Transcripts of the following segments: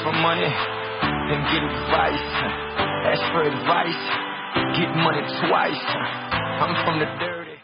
for money, then get advice. Ask for advice, get money twice. I'm from the dirty.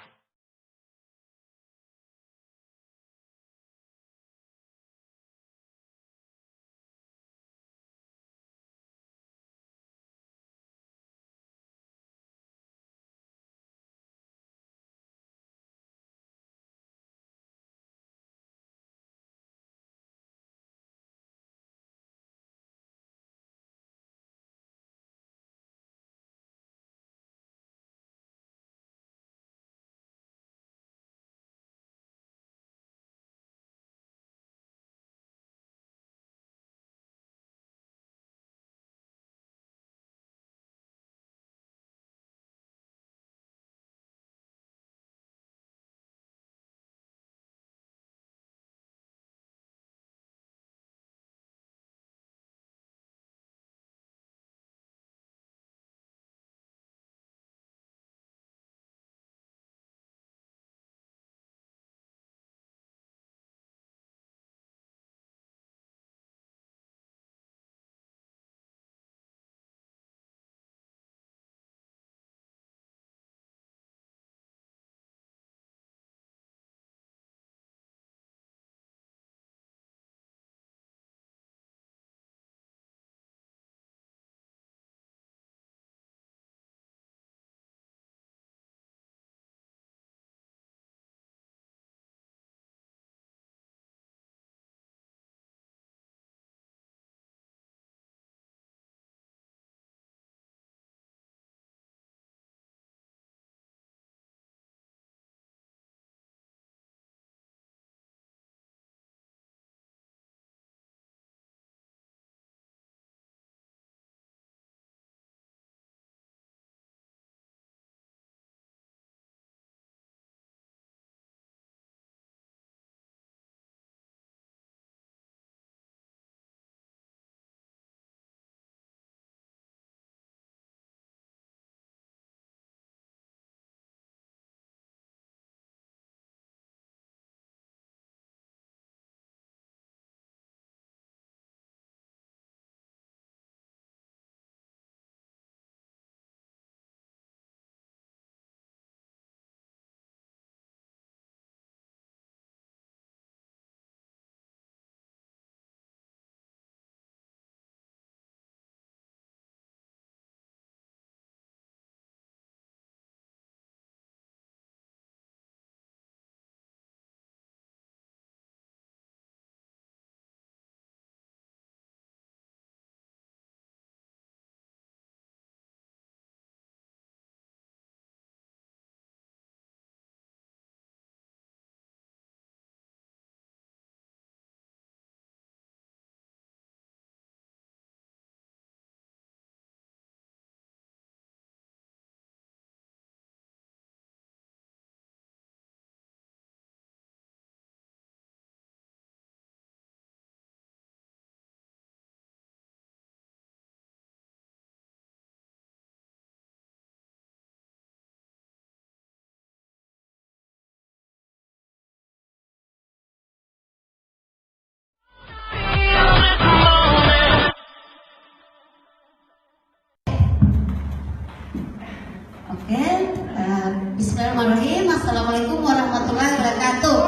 Bismillahirrahmanirrahim. Assalamualaikum warahmatullahi wabarakatuh.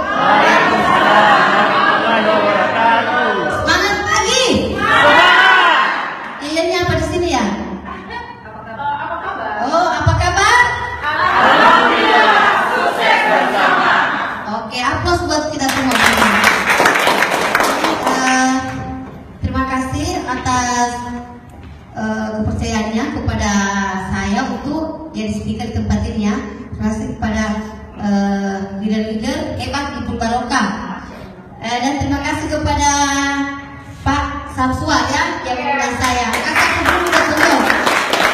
Semangat pagi. Kaliannya apa di sini ya? Oh, apa kabar? Alhamdulillah, sukses bersama. Oke, aplaus buat kita semua. Terima kasih atas kepercayaannya kepada saya untuk jadi speaker di tempat ini ya. Terima kasih kepada leader-leader hebat di Purbalingga. Dan terima kasih kepada Pak Samsua ya yang mengundang saya. Kakak sebelum betul.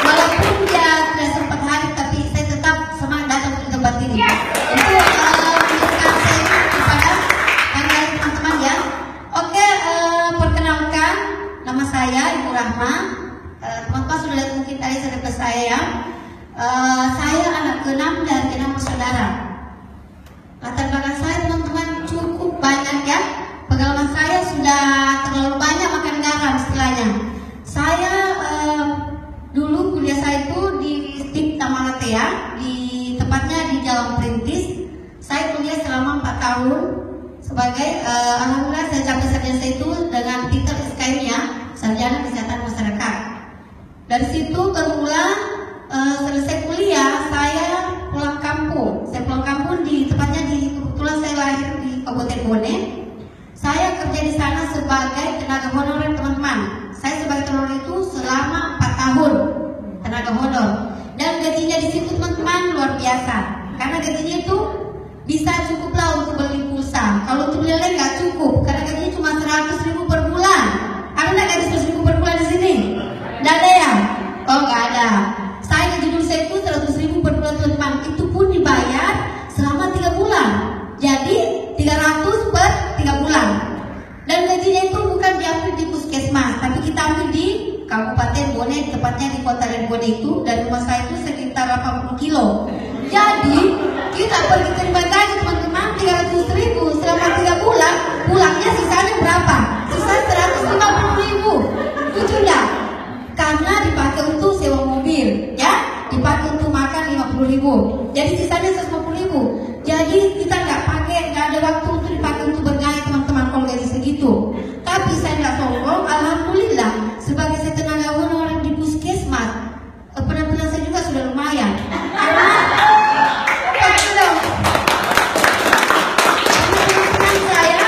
Walaupun dia tidak sempat hadir, tapi saya tetap semangat datang ke tempat ini. Itu memberikan saya kepada kalian teman-teman ya. Oke, perkenalkan nama saya Ibu Rahma. Teman-teman sudah lihat mungkin tadi cerita saya ya. Saya anak ke-6 dari 6 bersaudara. Latar belakang saya teman-teman cukup banyak ya. Pengalaman saya sudah terlalu banyak makan garam istilahnya. tahun sebagai alhamdulillah saya capai sarjana itu dengan titel SKM-nya Sarjana Kesehatan Masyarakat. Dari situ bermula selesai kuliah saya pulang kampung. Saya pulang kampung tepatnya kebetulan saya lahir di Kabupaten Bone. Saya kerja di sana sebagai tenaga honorer teman-teman. Saya sebagai honorer itu selama 4 tahun tenaga honor. Dan gajinya di situ teman-teman luar biasa. Karena gajinya itu bisa cukuplah untuk beli pulsa. Kalau untuk beli lain nggak cukup, karena gajinya cuma 100.000 per bulan. Ada nggak gaji 100.000 per bulan di sini? Nggak ada ya? Oh nggak ada. Saya gaji dulu saya itu 100.000 per bulan teman-teman. Itu pun dibayar selama 3 bulan. Jadi 300 per 3 bulan. Dan gajinya itu bukan diambil di puskesmas, tapi kita ambil di Kabupaten Bone, tepatnya di Kota Bone itu. Dari rumah saya itu sekitar 80 kilo. Jadi kita pergi terima gaji teman-teman 300.000 selama 3 bulan, pulangnya sisanya berapa? Sisa 150.000. Lucu enggak? Karena dipakai untuk sewa mobil, ya, dipakai untuk makan 50.000. Jadi sisanya 150.000. Jadi kita nggak ada waktu untuk dipakai untuk bergaya teman-teman kalau gaji segitu. Tapi saya nggak sombong, alhamdulillah sebagai saya tenaga honorer di puskesmas, penampilan saya juga sudah lumayan. Karena saya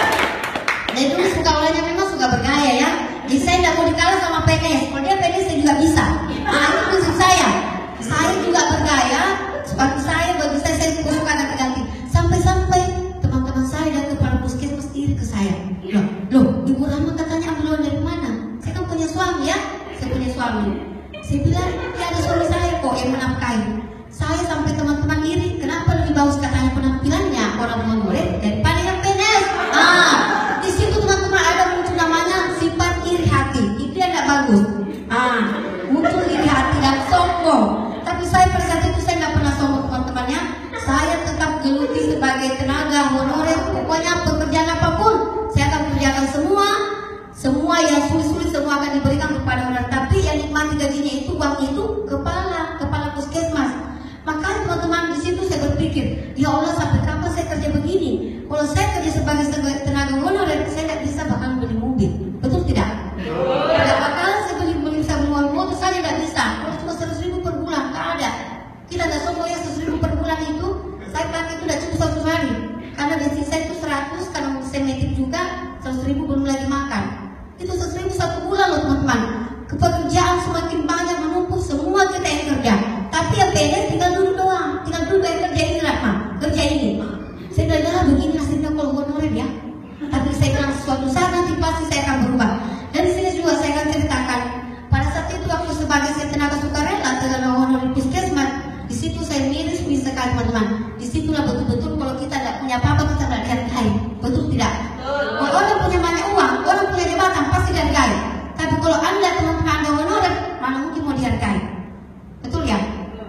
dari dulu suka olahnya memang suka bergaya ya. Jadi saya tidak mau dikalah sama PNS. Kalau dia PNS saya juga bisa. Nah itu prinsip saya. Saya juga bergaya. Sepatu saya, baju saya suka ganti-ganti. Sampai-sampai teman-teman saya dan kepala puskesmas iri ke saya. Loh, Ibu Rahma katanya ambil uang dari mana? Saya kan punya suami ya. Saya punya suami. Saya bilang, ya ada suami saya kok yang menafkahi. Saya sampai teman-teman iri. Kenapa lebih bagus katanya penampilannya orang honorer daripada yang PNS? Di situ teman-teman ada muncul namanya sifat iri hati. Itu yang nggak bagus. Muncul iri hati dan sombong. Tapi saya pada saat itu saya nggak pernah sombong teman-temannya. Saya tetap geluti sebagai tenaga honorer. Pokoknya pekerjaan apapun saya akan kerjakan semua yang sulit-sulit semua akan diberikan kepada orang. Tapi yang nikmati gajinya itu uangnya itu kepala puskesmas. Makanya teman-teman di situ saya berpikir, ya Allah sampai kapan saya kerja begini? Kalau saya kerja sebagai tenaga honorer, saya tidak bisa bahkan beli mobil, betul tidak? Tidak bakalan saya bisa beli mobil, saya tidak bisa. Kalau cuma 100.000 per bulan, nggak ada. Kita nggak sombong ya 100.000 per bulan itu, saya pakai itu udah cukup 1 hari. Karena gaji saya itu 100, karena saya metik juga 100.000 belum lagi makan. Itu 100.000 1 bulan loh teman-teman. Pekerjaan semakin banyak menumpuk, semua kita yang kerja. Tapi yang PNS tinggal duduk doang, tinggal duduk yang kerja ini lah, kerja ini. Saya bilang begini hasilnya kalau honorer ya. Tapi saya bilang suatu saat nanti pasti saya akan berubah. Dan di sini juga saya akan ceritakan pada saat itu waktu sebagai saya tenaga sukarela, tenaga honorer puskesmas, di situ saya miris sekali teman-teman. Disitulah betul-betul kalau kita tidak punya apa-apa kita tidak dihargai, betul tidak? Kalau orang punya banyak uang, orang punya jabatan pasti dihargai. Tapi kalau anda teman-teman anda honorer, mana mungkin mau dihargai? Betul ya?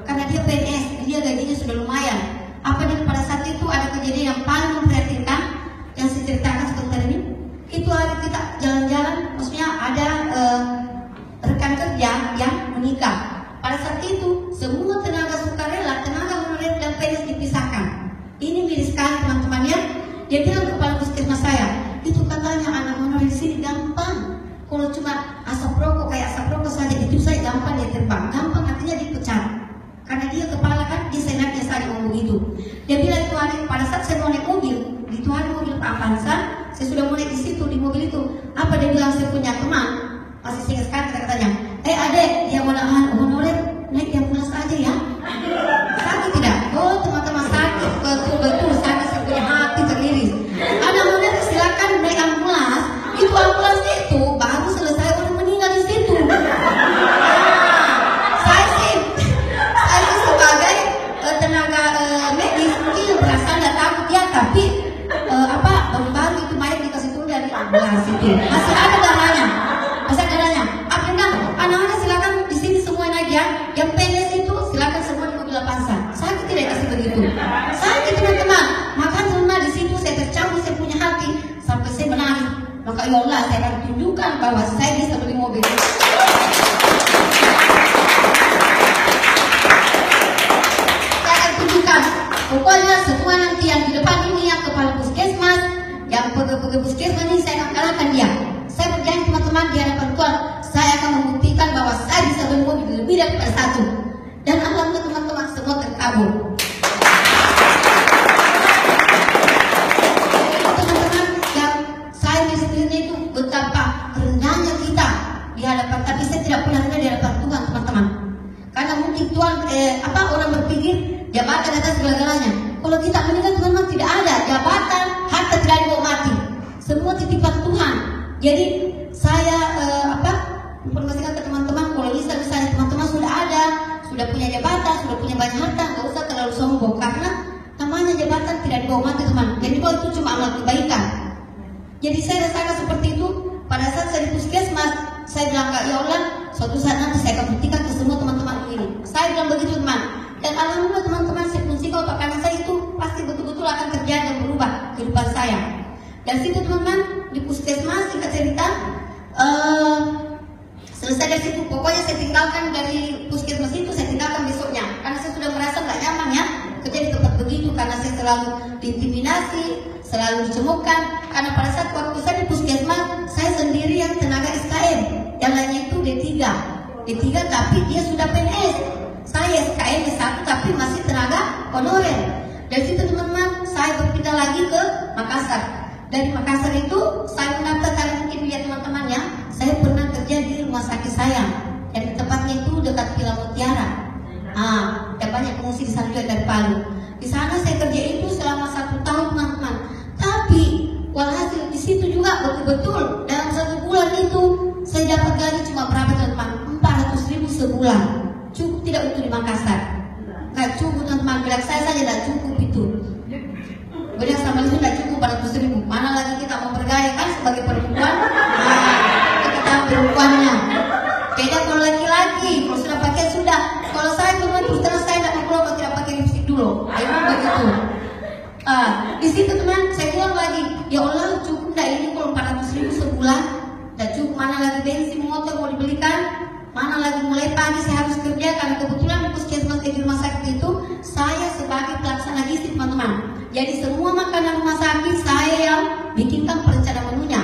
Karena dia PNS, dia gajinya sudah lumayan. Apalagi pada saat itu ada kejadian yang paling memprihatinkan yang saya ceritakan sebentar ini. Itu hari kita jalan-jalan, maksudnya ada rekan kerja yang menikah. Pada saat itu semua tenaga sukarela, tenaga honorer dan PNS dipisahkan. Ini miris sekali teman-teman ya. Dia bilang kepala puskesmas saya, itu katanya anak honorer di sini gampang. Kalau cuma asap rokok kayak asap rokok saja itu saya gampang dia terbang, gampang artinya dipecat. Karena dia kepala kan di senatnya saya ngomong gitu. Dia bilang itu hari pada saat saya mau naik mobil, itu hari mobil Pak Avanza, saya sudah mulai di situ di mobil itu. Apa dia bilang saya punya teman, masih singkat sekali kata-katanya. Adek, dia mau honorer naik yang pulas aja ya. Sakit tidak? Oh teman-teman sakit, betul-betul sakit, saya punya hati teriris. Ada honorer silakan naik ambulans, itu ambulans itu baru selesai orang meninggal di situ. Saya sih sebagai tenaga medis mungkin berasa nggak takut ya, tapi baru itu mayat dikasih turun dari ambulans itu masih ada darahnya. Apa enggak? Anak-anak silakan di sini semua naik ya. Yang PNS itu silakan semua di mobil Avanza. Sakit tidak kasih begitu. Sakit teman-teman. Maka teman di situ saya tercampur, saya punya hati sampai saya menangis. Maka ya Allah saya akan tunjukkan bahwa saya bisa beli mobil. Saya akan tunjukkan. Pokoknya semua nanti yang di depan ini yang kepala puskesmas teman-teman di hadapan Tuhan, saya akan membuktikan bahwa saya bisa beli mobil lebih daripada satu. Dan alhamdulillah teman-teman semua terkabul. Teman-teman, yang saya sendiri itu betapa rendahnya kita di hadapan, tapi saya tidak pernah rendah di hadapan Tuhan, teman-teman. Karena mungkin Tuhan orang berpikir jabatan atas segala-galanya. Kalau kita meninggal, teman-teman, tidak ada jabatan, harta tidak dibawa mati. Semua titipan Tuhan. Jadi saya informasikan ke teman-teman, kalau misalnya teman-teman sudah punya jabatan, sudah punya banyak harta, nggak usah terlalu sombong, karena namanya jabatan tidak dibawa mati, teman. Jadi kalau itu cuma amal kebaikan. Jadi saya rasakan seperti itu pada saat saya di puskesmas. Saya bilang, ya Allah, suatu saat nanti saya akan buktikan ke semua teman-teman ini. Saya bilang begitu, teman. Dan alhamdulillah teman-teman, saya fungsi kalau karena saya itu pasti betul-betul akan terjadi dan berubah kehidupan saya. Dan situ teman-teman di puskesmas, singkat cerita, selesai dari situ, pokoknya saya tinggalkan dari puskesmas itu, saya tinggalkan besoknya, karena saya sudah merasa nggak nyaman ya kerja di tempat begitu, karena saya selalu diintimidasi, selalu dicemoohkan. Karena pada saat waktu saya di puskesmas, saya sendiri yang tenaga SKM, yang lainnya itu D3 tapi dia sudah PNS. Saya SKM D1 tapi masih tenaga honorer. Dari situ teman-teman, saya berpindah lagi ke Makassar. Dari Makassar itu saya mendaftar, kalian mungkin lihat teman-teman ya, saya pernah kerja di rumah sakit saya, yang tepatnya itu dekat Villa Mutiara. Dan banyak pengungsi di sana juga dari Palu. Di sana saya kerja itu selama 1 tahun, teman-teman. Tapi walhasil di situ juga betul-betul dalam 1 bulan itu saya dapat gaji cuma berapa, teman-teman? 400.000 sebulan. Cukup tidak untuk di Makassar? Nggak cukup, teman-teman. Bilang saya saja tidak cukup itu. Benar sama itu tidak cukup 400.000. Mana lagi kita mau bergaya kan sebagai perempuan? Kita perempuannya. Beda kalau laki-laki. Kalau sudah pakai sudah. Kalau saya teman terus terang saya tidak mau keluar tidak pakai lipstick dulu. Ayo begitu. Di situ teman saya bilang lagi, ya Allah cukup dah ini kalau 400.000 sebulan. Dan cukup, mana lagi bensin motor mau dibelikan? Mana lagi mulai pagi saya harus kerja, karena kebetulan di puskesmas di rumah sakit itu saya sebagai pelaksana gizi, teman-teman. Jadi semua makanan rumah sakit saya yang bikinkan perencanaan menunya.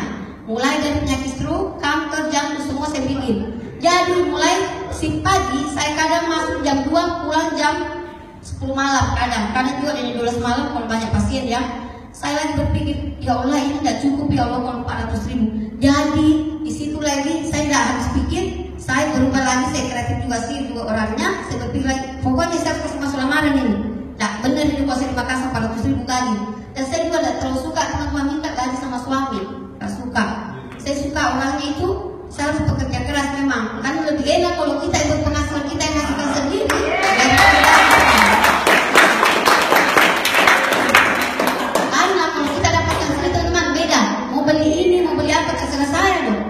Mulai dari penyakit stroke, kanker, jantung, semua saya bikin. Jadi mulai si pagi saya kadang masuk jam 2, pulang jam 10 malam kadang. Karena juga dari 12 malam kalau banyak pasien ya. Saya lagi berpikir, ya Allah ini tidak cukup ya Allah kalau 400.000. Jadi di situ lagi saya tidak habis pikir, saya berubah lagi, saya kreatif juga sih juga orangnya. Saya berpikir lagi, pokoknya saya harus kasih masuk lamaran ini. Nah benar ini kuasa di Makassar 400.000 gaji. Dan saya juga tidak terlalu suka teman-teman minta gaji sama suami. Tidak suka. Saya suka orangnya itu saya harus bekerja keras memang. Karena lebih enak kalau kita ikut penghasilan kita yang hasilkan sendiri. Karena kalau kita dapatkan sendiri teman-teman beda. Mau beli ini, mau beli apa terserah saya dong.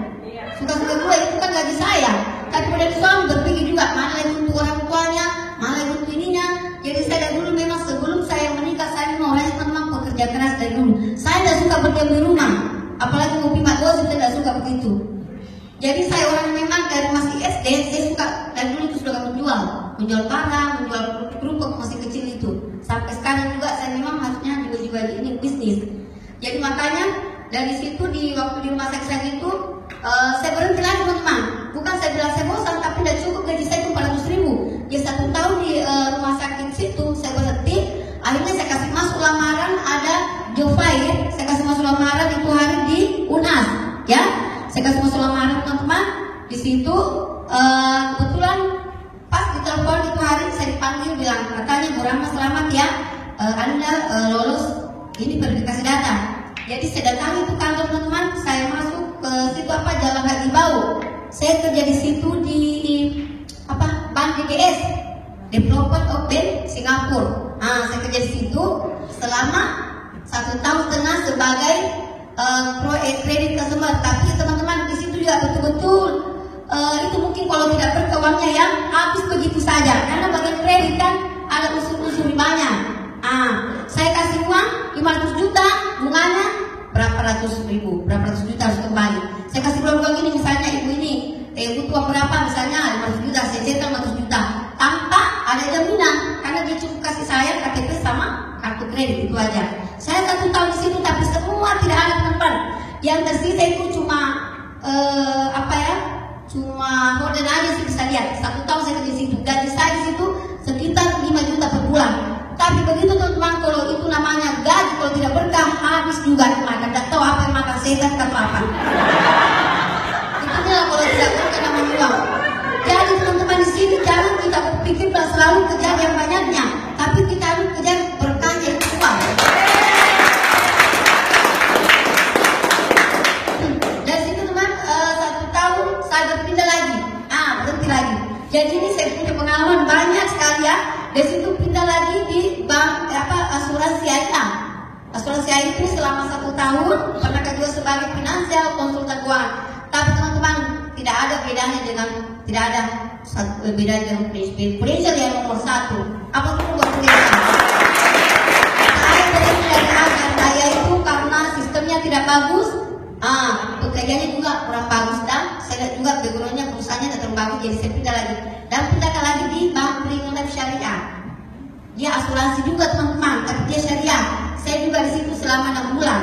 Suka-suka gue itu kan gaji saya. Tapi dari suami berpikir juga mana lagi untuk orang tuanya, mana lagi untuk ininya. Jadi saya dari dulu memang sebelum saya menikah saya mau orangnya teman bekerja keras dari dulu. Saya tidak suka berdiam di rumah, apalagi mau pimat gosip, saya tidak suka begitu. Jadi saya orang memang dari masih SD saya suka dari dulu itu sudah menjual barang, menjual kerupuk masih kecil itu. Sampai sekarang juga saya memang harusnya juga ini bisnis. Jadi makanya dari situ di waktu di rumah sakit saya itu saya berhenti lagi teman-teman. Bukan saya bilang saya bosan, tapi tidak cukup gaji saya itu 400.000. Ya 1 tahun di rumah sakit situ saya berhenti. Akhirnya saya kasih masuk lamaran, ada job fair. Saya kasih masuk lamaran itu hari di UNAS, ya. Saya kasih masuk lamaran teman-teman. Di situ kebetulan pas ditelepon itu hari saya dipanggil bilang katanya Bu Rahma selamat ya, Anda lolos ini verifikasi data. Jadi saya datang itu kantor teman-teman, saya masuk ke situ Jalan Haji Bau. Saya kerja di situ di Bank DBS, Development of Bank Singapura. Saya kerja di situ selama 1,5 tahun sebagai kredit customer. Tapi teman-teman di situ juga betul-betul itu mungkin kalau tidak berkeuangannya ya habis begitu saja. Karena bagian kredit kan ada unsur-unsur ribanya. Saya kasih uang 500 juta, bunganya berapa ratus ribu, berapa ratus juta harus kembali. Saya kasih uang gini misalnya ibu ini butuh uang berapa misalnya 500 juta, saya cetak 500 juta tanpa ada jaminan karena dia cukup kasih saya KTP sama kartu kredit itu aja. Saya 1 tahun di situ tapi semua tidak ada teman-teman. Yang tersisa itu cuma Horden aja sih bisa lihat. 1 tahun saya kerja di situ. Gaji saya di situ sekitar 5 juta per bulan. Tapi begitu teman-teman, kalau itu namanya gaji, kalau tidak berkah habis juga dimakan. Tidak tahu apa yang makan setan atau apa. Itunya lah kalau tidak berkah namanya uang. Jadi teman-teman di sini jangan kita berpikir selalu kejar yang banyaknya, tapi kita harus kejar berkahnya itu uang. Dari situ teman 1 tahun saya berpindah lagi, berhenti lagi. Jadi ini saya punya pengalaman banyak sekali ya. Dari situ pindah lagi di bank asuransi AIA. Asuransi AIA itu selama 1 tahun pernah kerja sebagai finansial konsultan keuangan. Tapi teman-teman tidak ada bedanya dengan Prudential yang nomor 1. Apa itu buat Prudential? Saya berhenti dari AIA itu karena sistemnya tidak bagus. Pekerjaannya juga kurang bagus dan saya lihat juga backgroundnya perusahaannya tidak terlalu bagus, jadi saya pindah lagi dan pindahkan lagi di Bank Peringatan Syariah. Dia asuransi juga teman-teman, tapi dia syariah. Saya juga di situ selama 6 bulan.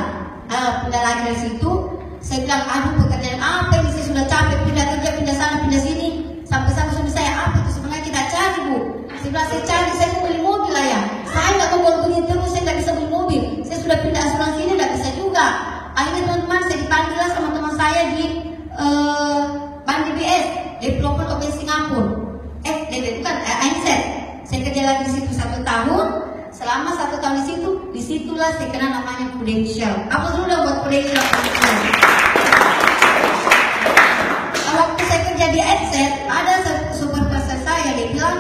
Pindah lagi dari situ, saya bilang aduh pekerjaan apa ini, saya sudah capek pindah kerja, pindah sana, pindah sini. Sampai suami saya, apa itu sebenarnya kita cari bu? Saya bilang saya cari, saya mau beli mobil lah ya. Saya nggak mau begini terus, saya nggak bisa beli mobil. Saya sudah pindah asuransi ini nggak bisa juga. Akhirnya teman-teman saya dipanggil lah sama teman saya di Bank DBS, Development of Singapore. Einset. Saya kerja lagi di situ 1 tahun. Selama 1 tahun di situ, disitulah saya kenal namanya Prudential. Apa sudah buat Prudential? Waktu saya kerja di Einset, ada supervisor saya, dia bilang,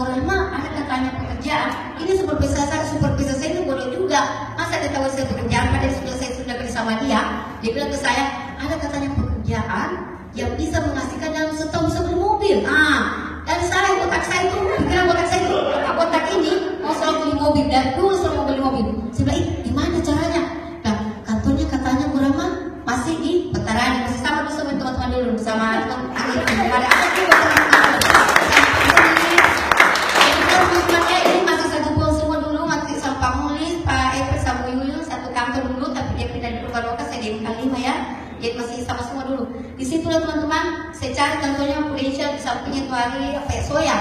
Bu Rahma, ada katanya pekerjaan. Ini supervisor saya itu bodoh juga. Masa dia tahu saya pekerjaan, padahal saya sudah kerja sama dia. Dia bilang ke saya, ada katanya pekerjaan yang bisa menghasilkan dalam setahun bisa beli mobil. Dan saya pikiran otak saya itu, otak ini mau selalu beli mobil, dan dulu selalu mau beli mobil. Saya bilang, gimana caranya? Nah, kantornya katanya Bu Rahma masih di Petarani, masih sama dulu sama teman-teman dulu, sama teman-teman ada apa sih teman-temannya ini masih satu pulau semua dulu, masih sama Pak Mulis, Pak Eper, sama Yuyun, satu kantor dulu, tapi dia pindah di Purbalingga, saya di MK5 ya. Jadi masih sama semua dulu. Di situlah teman-teman, saya cari kantornya Prudential di sampingnya itu hari Soya.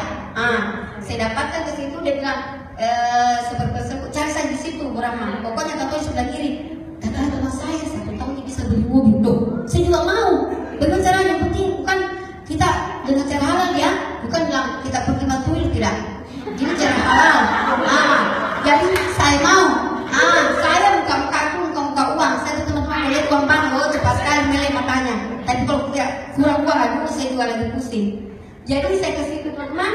Saya dapatkan ke situ, dia bilang supervisor, cari saya di situ Bu Rahma. Pokoknya kantornya sebelah kiri. Kata teman saya, 1 tahun ini bisa beli mobil. Tuh, saya juga mau. Bagaimana caranya? Yang penting bukan kita dengan cara halal ya, bukan bilang kita pergi matuil, tidak. Ini cara halal. Jadi saya mau. Saya buka uang. Saya tuh teman-teman melihat uang bank, cepat sekali melek matanya. Tapi kalau tidak kurang uang, aduh saya juga lagi pusing. Jadi saya ke situ teman-teman.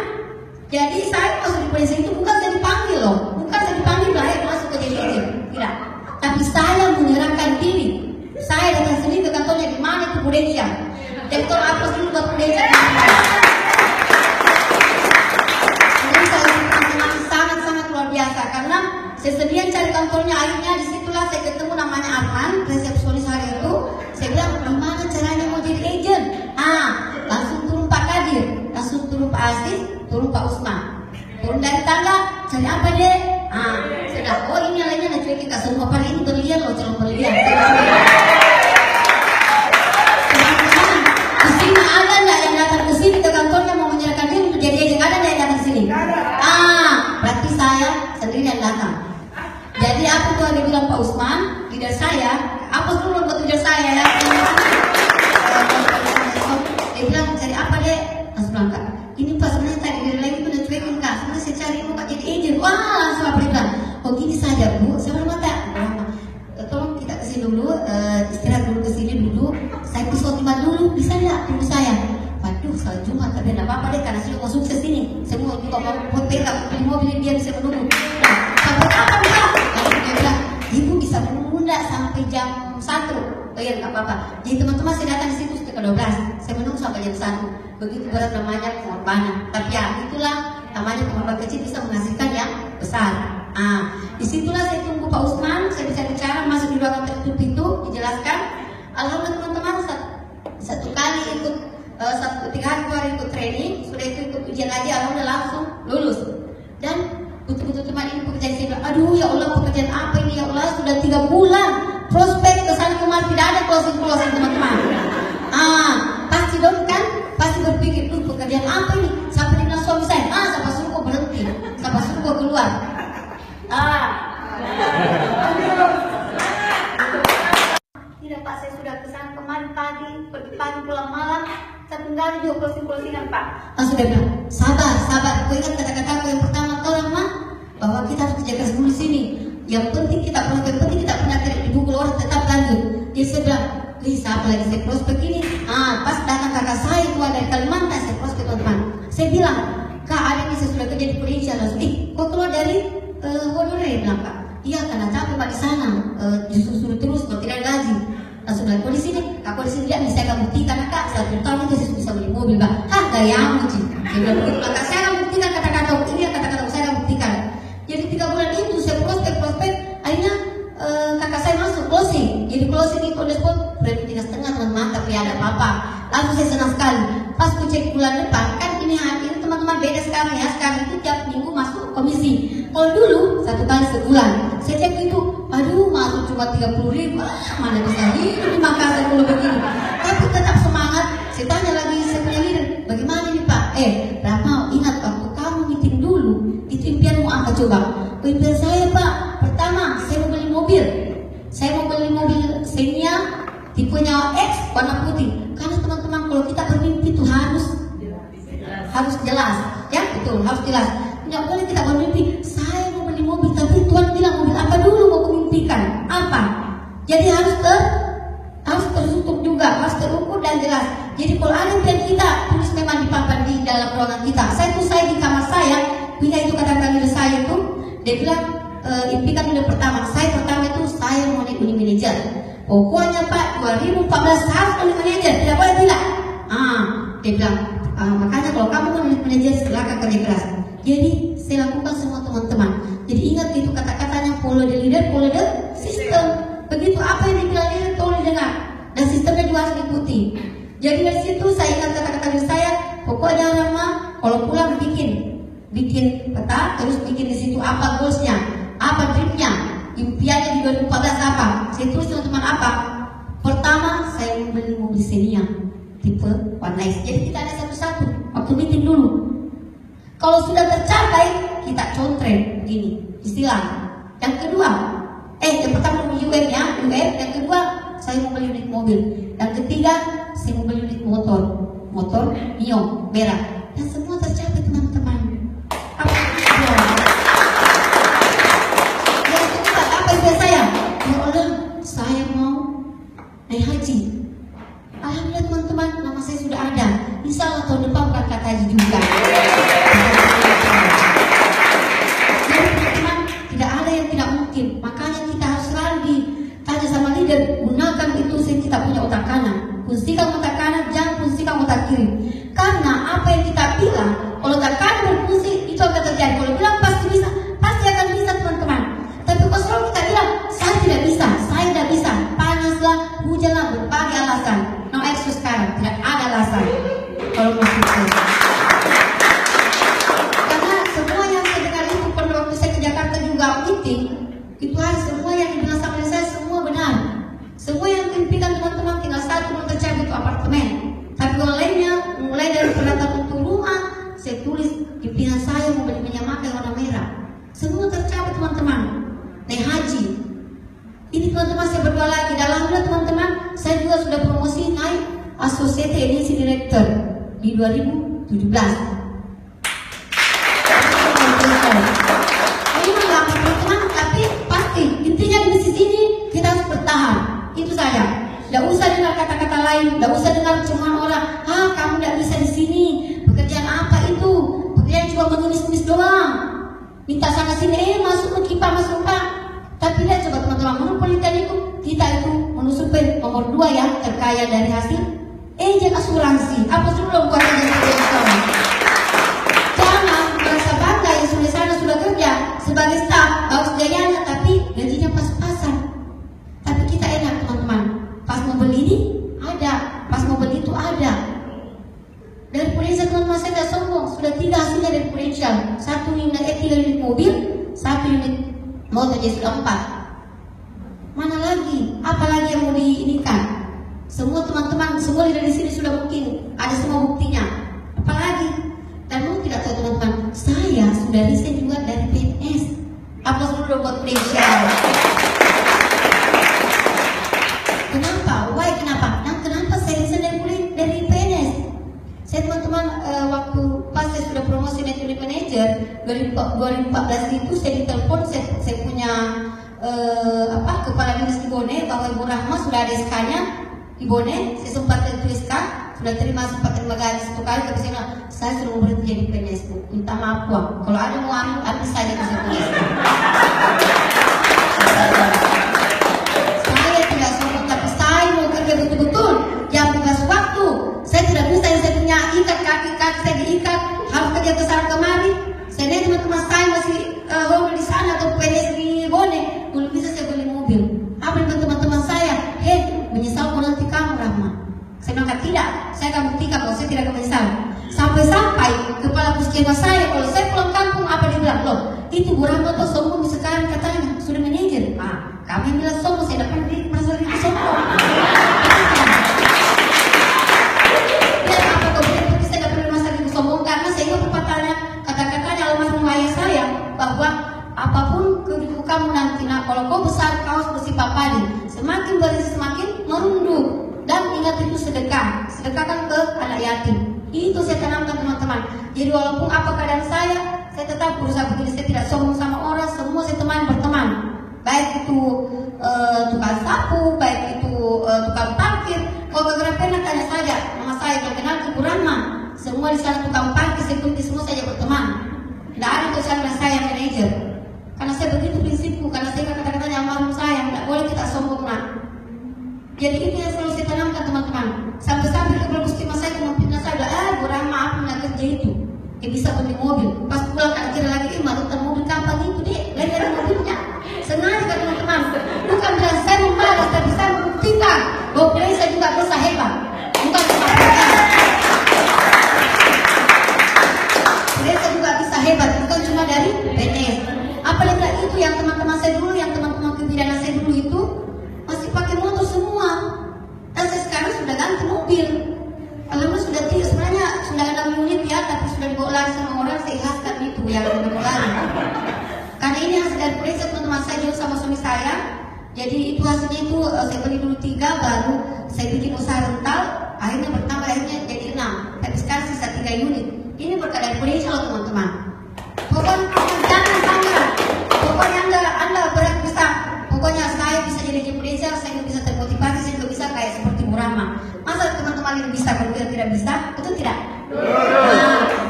Jadi saya masuk di polisi itu bukan saya dipanggil loh, bukan saya dipanggil lahir masuk ke jadi agent, tidak. Tapi saya menyerahkan diri. Saya datang sendiri ke kantornya di mana itu Prudential. Jadi kalau apa sih buat Prudential? Jadi saya teman-teman sangat luar biasa karena saya sendirian cari kantornya. Akhirnya disitulah saya ketemu namanya Arman, resepsionis hari itu. Saya bilang, gimana caranya mau jadi agent? Langsung turun Pak Kadir, langsung turun Pak Aziz, turun Pak Usman. Turun dari tangga, cari apa deh? Sudah, ini yang lainnya cuekin kak semua. Paling ini berlian loh, calon berlian. Di sini ada nggak yang datang ke sini ke kantornya mau menyerahkan diri untuk jadi agent? Ada nggak yang datang ke sini? Berarti saya sendiri yang datang. Jadi apa tuh yang dibilang Pak Usman, leader saya, apa dulu buat leader saya ya? Dia bilang cari apa deh? Langsung bilang kak, ini Pak sebenarnya tadi dari lagi itu udah cuekin kak. Sebenarnya saya cari mau kak jadi agent. Wah langsung apa dia bilang? Oh gini saja bu, saya bilang mata. Tolong kita kesini dulu, istirahat dulu kesini dulu. Saya pisau timah dulu, bisa nggak tunggu saya? Waduh, soal Jumat tapi tidak apa-apa deh karena saya mau sukses ini. Saya mau juga mau buat backup beli mobil ini biar bisa menunggu. Sampai kapan kak? Lalu dia bilang, ibu bisa menunggu nggak sampai jam 1? Oh iya nggak apa-apa. Jadi teman-teman saya datang di situ sekitar 12. Saya menunggu sampai jam 1. Begitu berat namanya pengorbanan. Tapi ya itulah namanya pengorbanan kecil bisa menghasilkan yang besar. Disitulah saya tunggu Pak Usman. Saya bisa bicara masuk di ruangan tertutup itu dijelaskan. Alhamdulillah teman-teman satu kali ikut 3 hari ikut training, sudah ikut ujian lagi, alhamdulillah langsung lulus. Dan betul-betul teman ini pekerjaan saya bilang, aduh ya Allah pekerjaan apa ini ya Allah, sudah 3 bulan prospek kesana kemari tidak ada closing teman-teman. Pasti dong kan, pasti Kerjaan apa ini? Sampai dengan suami saya, siapa suruh kau berhenti? Siapa suruh kau keluar? Tidak Pak, saya sudah kesana kemarin pagi, pergi pagi pulang malam. Saya tinggal juga closing-closingan Pak. Sudah bilang, sabar. Kau ingat kata-kataku yang pertama tolong mah, bahwa kita harus kerja keras dulu di sini. Yang penting kita pernah tidak dibukul orang, tetap lanjut. Jadi saya bilang, siapa lagi saya prospek ini? Pas datang kakak saya keluar dari Kalimantan, saya prospek teman-teman. Saya bilang, Kak, ada yang saya sudah kerja di provinsi. Kok keluar dari honorer? Bilang Pak, iya karena capek Pak di sana, disuruh terus, kalau tidak gaji. Langsung bilang, kok di sini lihat nih, saya akan buktikan Kak, 1 tahun itu saya bisa beli mobil Pak. Gayamu Ci. Saya bilang begitu, Kak, saya akan buktikan kata-kata ini, kata-kata saya akan buktikan. Jadi 3 bulan itu saya prospek, akhirnya kakak saya masuk closing. Jadi closing itu on the spot, berarti 3,5 teman-teman, tapi ada apa-apa. Langsung saya senang sekali. Pas ku cek bulan depan, kan ini teman-teman beda sekarang ya. Sekarang itu tiap minggu masuk komisi. Kalau dulu 1 kali sebulan. Saya cek itu, aduh masuk cuma 30.000. Mana bisa hidup di Makassar kalau begini. Tapi tetap semangat. Saya tanya lagi, saya punya leader, bagaimana nih Pak? Rahma, ingat waktu kamu meeting dulu, itu impianmu apa coba? Impian saya Pak, pertama saya mau beli mobil. Saya mau beli mobil Xenia tipenya X warna putih. Karena teman-teman kalau kita bermimpi itu harus jelas, ya betul, harus jelas. Tidak boleh kita bermimpi, saya mau beli mobil, tapi Tuhan bilang mobil apa dulu mau kumimpikan? Apa? Jadi harus tertutup juga, harus terukur dan jelas. Jadi kalau ada impian kita, tulis memang di papan di dalam ruangan kita. Saya di kamar saya, punya itu kata-kata saya itu, dia bilang, impikan dulu pertama. Saya pertama itu saya mau naik unit manajer. Pokoknya Pak 2014 harus unit manajer, tidak boleh tidak. Dia bilang, makanya kalau kamu mau unit manajer silakan kerja keras. Jadi saya lakukan semua teman-teman. Jadi ingat itu kata-katanya, follow the leader, follow the system. Begitu apa yang dibilang leader tolong dengar, dan sistemnya juga harus diikuti. Jadi dari situ saya ingat kata-kata dari saya, pokoknya Rama kalau pulang bikin peta, terus bikin di situ apa goalsnya, apa dreamnya, impiannya di 2014 apa. Saya tulis teman-teman apa. Pertama saya mau beli mobil Xenia tipe warna X. Jadi kita ada satu-satu waktu meeting dulu. Kalau sudah tercapai kita contreng begini istilah. Yang kedua, yang pertama UM ya, UM. Yang kedua saya mau beli unit mobil. Yang ketiga saya mau beli unit motor Mio merah. Dan semua tercapai teman-teman. Saya mau naik haji. Alhamdulillah teman-teman, nama saya sudah ada. Insya Allah tahun depan berangkat haji juga. Jadi teman-teman, tidak ada yang tidak mungkin. Makanya kita harus selalu ditanya sama leader, gunakan itu kita punya otak kanan. Fungsikan otak kanan, jangan fungsikan otak kiri. Karena apa yang kita bilang, kalau otak kanan berfungsi, itu akan terjadi. Kalau bilang pasti bisa, pasti akan bisa teman-teman. Tapi kalau selalu kita bilang, saya tidak bisa, panaslah, hujanlah, berbagai alasan. No excuse sekarang, tidak ada alasan. Kalau masih karena semua yang saya dengar itu pada waktu saya ke Jakarta juga meeting, itu hari semua yang dibilang sama saya semua benar. Semua yang impikan teman-teman tinggal satu belum tercapai itu apartemen. Tapi kalau lainnya, mulai dari peralatan untuk rumah, saya tulis impian saya mau beli minyak makan warna merah. Semua tercapai teman-teman. Naik haji. Ini teman-teman saya berdoa lagi. Dalam bulan teman-teman, saya juga sudah promosi naik Associate Edisi Director di 2017. Ini nggak teman-teman, tapi pasti intinya di bisnis ini kita harus bertahan. Itu saja. Tidak usah dengar kata-kata lain, tidak usah dengar cuma orang, kamu tidak bisa di sini. Pekerjaan apa itu? Pekerjaan cuma menulis-nulis doang. Minta sana sini, masuk ke KIPA, masuk Pak. Tapi lihat coba teman-teman, menurut penelitian itu kita itu menurut nomor 2 ya terkaya dari hasil agent asuransi. Apa sudah buat agent asuransi? Jangan merasa bangga yang sudah sana sudah kerja sebagai staff, bagus gayanya, tapi gajinya pas-pasan. Tapi kita enak teman-teman, pas mau beli ini ada, pas mau beli itu ada. Dari Prudential teman-teman saya tidak sombong, sudah 3 hasilnya dari Prudential. 1 unit 3 unit mobil, 1 unit motor jadi sudah 4. Mana lagi? Apalagi yang mau diinikan? Semua teman-teman, semua dari sini sudah mungkin ada semua buktinya. Apalagi waktu pas saya sudah promosi network manager 2014 itu saya ditelepon, saya punya kepala dinas di Bone bahwa Ibu Rahma sudah ada SK-nya di Bone. Saya sempat tulis SK, sudah sempat terima gaji 1 kali, tapi saya sudah berhenti jadi PNS Bu. Minta maaf Bu, kalau ada mau ambil saja bisa tulis. Saya tidak sombong, tapi saya mau kerja betul-betul jam 12 waktu. Saya tidak bisa yang saya punya ikat kaki saya diikat harus kerja ke sana kemari. Saya lihat teman-teman saya masih di sana atau PNS di Bone, belum bisa saya beli mobil. Apa dengan teman-teman saya? Menyesal nanti kamu Rahma. Saya bilang tidak, saya akan buktikan kalau saya tidak akan menyesal. Sampai kepala puskesmas saya kalau saya pulang kampung apa dia bilang, loh itu Bu Rahma tuh sombong sekarang katanya sudah manajer. Kami bilang sombong, saya dapat merasa diri sombong. Saya dapat merasa diri sombong karena saya ingat pepatahnya, kata-katanya almarhum ayah saya bahwa apapun kehidupan kamu nanti, kalau kau besar kau harus bersifat padi, semakin berisi semakin merunduk. Dan ingat itu sedekah kan ke anak yatim. Itu saya tanamkan teman-teman. Jadi walaupun apa keadaan saya tetap berusaha begini. Saya tidak sombong sama orang, semua saya berteman. Baik itu tukang sapu, baik itu tukang parkir. Kalau gegara pernah tanya saja nama saya, kalau kenal ke Bu Rahma, semua di sana tukang parkir, security semua saja berteman. Tidak ada tulisan saya manajer. Karena saya begitu prinsipku, karena saya kata-katanya almarhum saya, tidak boleh kita sombong Jadi itu yang selalu saya tanamkan teman-teman. Sampai-sampai ke puskesmas saya memfitnah saya bilang, Bu Rahma aku nak kerja itu, bisa beli mobil. Pas pulang kan kira lagi, marutan mobil kapan itu deh, lagi ada mobilnya. Sengaja kan teman-teman, bukan bilang saya malas, tapi saya membuktikan bahwa saya juga bisa hebat. Bukan cuma saya juga bisa hebat, bukan cuma dari PNS. Apalagi itu yang teman-teman saya dulu, yang teman-teman kebidanan saya dulu itu masih pakai motor semua. Dan saya sekarang sudah ganti mobil. Alhamdulillah sudah tidak, sebenarnya sudah ada unit ya, tapi sudah dibawa lari sama orang, saya ikhlaskan itu yang lari. Karena ini hasil dari proyek teman-teman saya juga sama suami saya. Jadi itu hasilnya itu saya beli dulu 3, baru saya bikin usaha rental, akhirnya bertambah, akhirnya jadi 6. Tapi sekarang sisa 3 unit. Ini berkat dari proyek loh teman-teman. Pokoknya jangan sangat. Pokoknya anda berat bisa. Pokoknya saya bisa jadi Indonesia, saya bisa termotivasi, saya juga bisa kayak seperti Bu Rahma. Masa teman-teman yang bisa, kalau kita tidak bisa, betul tidak?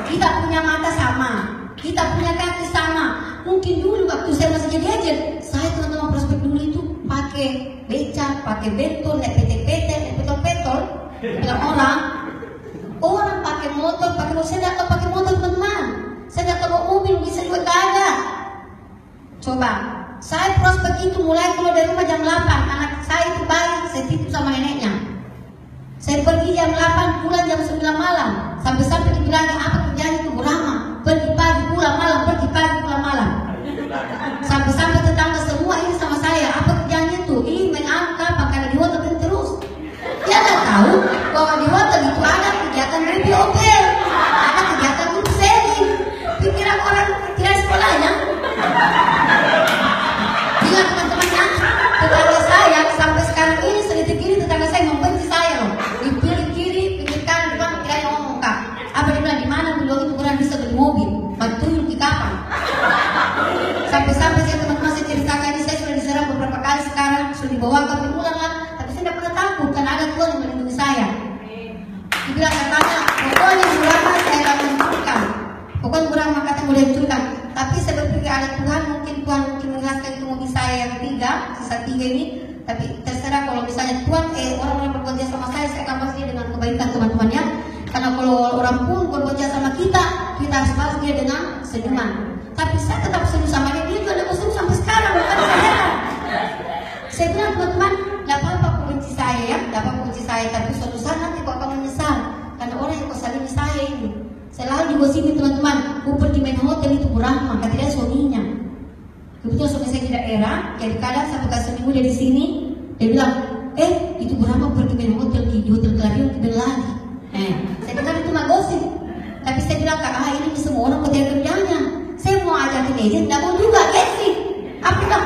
Kita punya mata sama, kita punya kaki sama. Mungkin dulu waktu saya masih jadi agen, saya teman-teman prospek dulu itu pakai becak, pakai bentor, naik PT-PT, naik petol-petol. Bilang orang pakai motor, saya tidak tahu pakai motor teman-teman. Saya tidak tahu mobil, bisa juga tak ada. Coba. Saya prospek itu mulai keluar dari rumah jam 8. Anak saya itu bayi, saya titip sama neneknya. Saya pergi jam 8, pulang jam 9 malam. Sampai-sampai dibilangin apa kerjanya itu Bu Rahma. Pergi pagi, pulang malam, pergi pagi, pulang malam. Sampai-sampai tetangga semua ini sama saya. Apa kerjanya itu? Ini main apa? Karena di hotel terus. Dia nggak tahu bahwa di hotel itu ada kegiatan BPOP, ada kegiatan grup selling. Pikiran orang tidak sekolahnya. Ingat teman-teman, tetangga saya sampai sekarang ini sedikit gini tetangga saya membenci saya loh. Di kiri, pinggir kanan, depan tidak ada ngomong Kak. Apa dia bilang di mana dulu itu kurang bisa beli mobil? Bantu di kapan? Sampai-sampai saya teman-teman saya ceritakan ini, saya sudah diserang beberapa kali sekarang, sudah dibawa ke pengulangan lah, tapi saya tidak pernah takut karena ada Tuhan yang melindungi saya. Dibilang katanya, pokoknya Bu Rahma saya akan mencurkan. Pokoknya Bu Rahma kata boleh mencurkan. Tapi saya berpikir ada Tuhan mungkin menjelaskan itu mobil saya yang 3, sisa 3 ini. Tapi terserah kalau misalnya Tuhan orang-orang berbuat jahat sama saya akan balas dia dengan kebaikan teman-teman ya. Karena kalau orang pun berbuat jahat sama kita harus balas dia dengan senyuman. Tapi saya tetap senyum sama dia juga ada senyum sampai sekarang, bukan saya. Saya bilang teman-teman, tidak apa-apa aku benci saya ya, tidak apa-apa benci saya, tapi suatu saat nanti kau akan menyesal karena orang yang kau salimi saya ini. Saya lalu juga sini teman-teman, aku pergi main hotel itu Bu Rahma, kata dia suaminya. Kebetulan suami saya tidak era, jadi kadang satu kali seminggu dia di sini, dia bilang, itu Bu Rahma pergi main hotel di hotel Clarion kita lagi. Saya dengar itu mah gosip, tapi saya bilang ini semua orang kerja kerjanya. Saya mau ajakin agent, tidak mau juga Gessi. Apa bilang,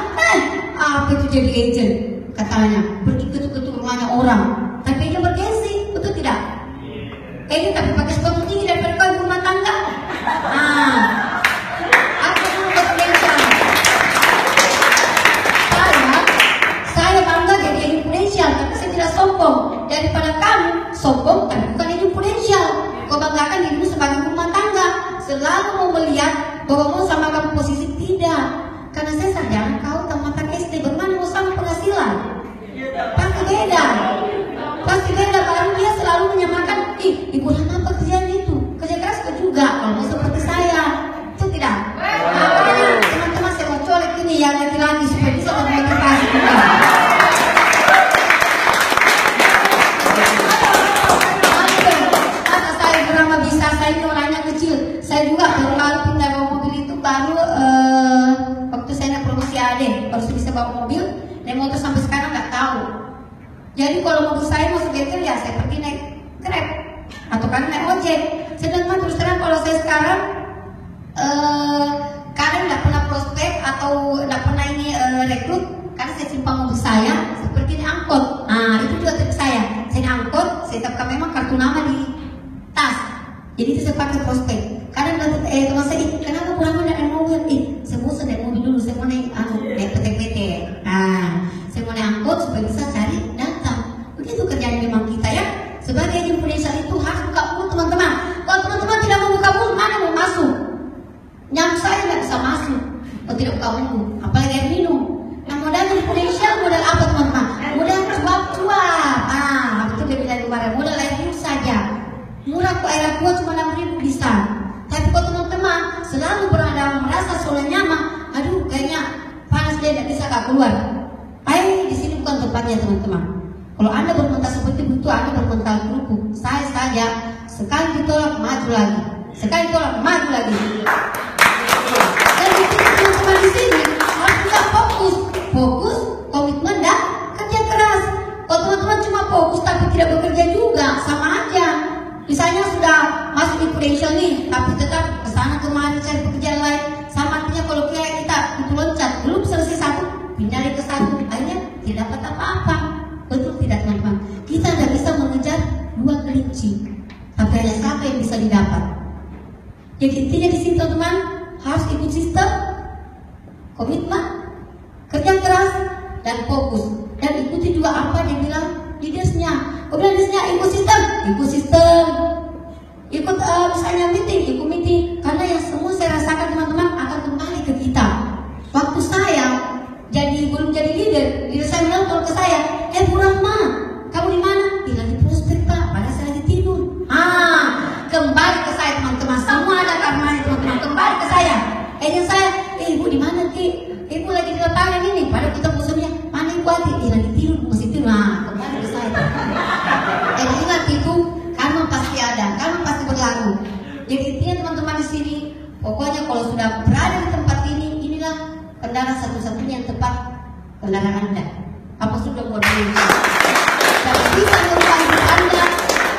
apa itu jadi agent? Katanya pergi ketuk-ketuk rumahnya orang, tapi dia bergengsi, betul tidak? Ini tapi pakai sepatu tinggi daripada kau ibu rumah tangga. Aku dulu potensial. Saya bangga jadi influensial karena saya tidak sombong. Daripada kamu sombong tapi bukan influensial. Kau banggakan dirimu sebagai rumah tangga. Selalu mau melihat bahwa mau sama kamu posisi tidak. Karena saya sarjana kau tamat SD, bagaimana mau sama penghasilan? Pasti beda. Pasti beda, baru dia selalu menyamakan, ibu lama apa kerjaan itu? Kerja keras kok juga, kalau mau seperti saya. Itu tidak. Teman-teman saya mau colek ini yang laki-laki supaya bisa termotivasi juga. Masa saya berapa bisa, saya ini orangnya kecil. Saya juga baru pindah bawa mobil itu baru waktu saya naik promosi AD, baru bisa bawa mobil. Naik motor sampai sekarang nggak tahu. Jadi kalau mobil saya mau sebetul ya saya pergi naik Grab atau kan naik ojek. Sedangkan terus terang kalau saya sekarang kadang nggak pernah prospek atau nggak pernah ini rekrut karena saya simpan mobil saya seperti ini angkot. Itu juga trik saya. Saya angkot, saya tetapkan memang kartu nama di tas. Jadi itu saya pakai prospek. Kadang teman saya, kenapa pulang naik mobil? Saya bosan naik mobil dulu, saya mau naik PT. Saya mau naik angkot supaya bisa cari data. Begitu kerjaan memang kita ya. Sebagai influencer itu harus buka mulut teman-teman. Kalau teman-teman tidak mau buka mulut, mana mau masuk? Nyam saya nggak bisa masuk. Kalau tidak buka mulut, apalagi air minum. Nah modal influencer modal apa teman-teman? Modal cuap-cuap. Itu dia bilang kemarin, modal air minum saja. Murah kok air aqua cuma 6.000 bisa. Tapi kalau teman-teman selalu berada merasa soalnya nyaman, aduh kayaknya panas dia tidak bisa keluar. Di sini bukan tempatnya teman-teman. Kalau Anda bermental seperti itu, Anda bermental kerupuk. Saya saja sekali ditolak maju lagi, sekali ditolak maju lagi. Dan di sini teman-teman di sini harus juga fokus, komitmen dan kerja keras. Kalau teman-teman cuma fokus tapi tidak bekerja juga sama aja. Misalnya sudah masuk di potential nih, tapi tetap kesana kemari cari pekerjaan lain. Sama artinya kalau kita itu loncat, belum selesai satu, pindah ke satu, akhirnya tidak dapat apa-apa. Betul tidak teman-teman? Kita tidak bisa mengejar dua kelinci, tapi hanya satu yang bisa didapat. Jadi intinya di sini teman-teman harus ikut sistem, komitmen, kerja keras dan fokus. Dan ikuti juga apa yang bilang leadersnya. Kemudian leadersnya ikut sistem, ikut misalnya meeting, karena yang semua saya rasakan teman-teman akan kembali ke kita. Waktu saya belum jadi leader saya bilang ke saya, Bu Rahma, kamu di mana? Lagi prospek Pak, padahal saya lagi tidur. Kembali ke saya teman-teman, semua ada karena teman-teman kembali ke saya. Saya, Ibu di mana Ki? Ibu lagi di lapangan ini, padahal kita musuhnya mana Ibu Ati? Lagi tidur, masih tidur. Kembali ke saya. Ingat itu, karma pasti ada, karma pasti berlalu. Jadi intinya teman-teman di sini, pokoknya kalau sudah berada di tempat ini, inilah kendaraan satu-satunya yang tepat kendaraan Anda. Apa sudah buat diri? Dan bisa merubah hidup Anda,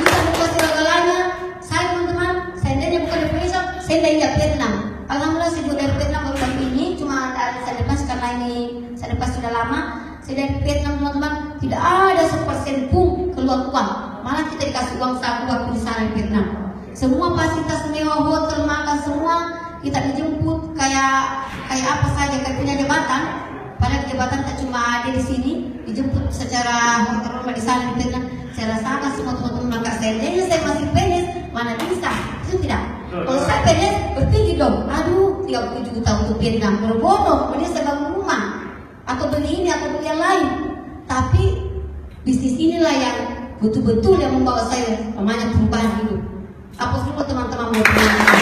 bisa merubah segala-galanya. Saya teman-teman, seandainya bukan dari Indonesia, saya dari Vietnam. Alhamdulillah saya juga dari Vietnam baru ini, cuma saya lepas karena ini saya lepas sudah lama. Saya dari Vietnam teman-teman, tidak ada 1% pun keluar uang. Malah kita dikasih uang saku waktu di sana di Vietnam. Semua fasilitas mewah, hotel, makan semua kita dijemput kayak apa saja, kayak punya jabatan. Padahal jabatan tak cuma ada di sini, dijemput secara hormat di sana di Vietnam. Saya rasakan semua teman-teman maka seandainya saya masih PNS, mana bisa? Itu tidak. Kalau saya PNS berpikir dong, 37 juta untuk Vietnam, berbodoh, kemudian saya bangun rumah atau beli ini atau beli yang lain. Tapi bisnis inilah yang betul-betul yang membawa saya namanya perubahan hidup. Apa semua teman-teman mau teman-teman?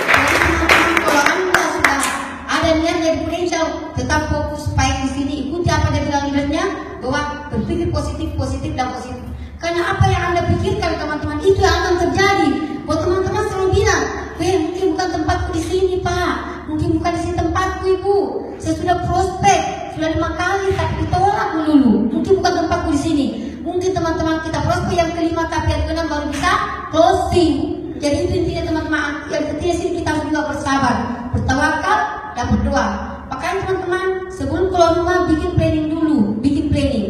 Jadi teman-teman kalau Anda sudah ada niat dari potential, tetap fokus baik di sini, ikuti apa dia bilang leadernya, bahwa berpikir positif dan positif. Karena apa yang Anda pikirkan teman-teman itu yang akan terjadi. Buat teman-teman selalu bilang, mungkin bukan tempatku di sini Pak, mungkin bukan di sini tempatku Ibu. Saya sudah prospek, sudah 5 kali tapi ditolak melulu. Mungkin bukan tempatku di sini. Mungkin teman-teman kita prospek yang kelima tapi yang keenam baru bisa closing. Jadi itu intinya teman-teman. Yang ketiga sini kita harus juga bersabar, bertawakal dan berdoa. Makanya teman-teman sebelum keluar rumah bikin planning dulu, bikin planning.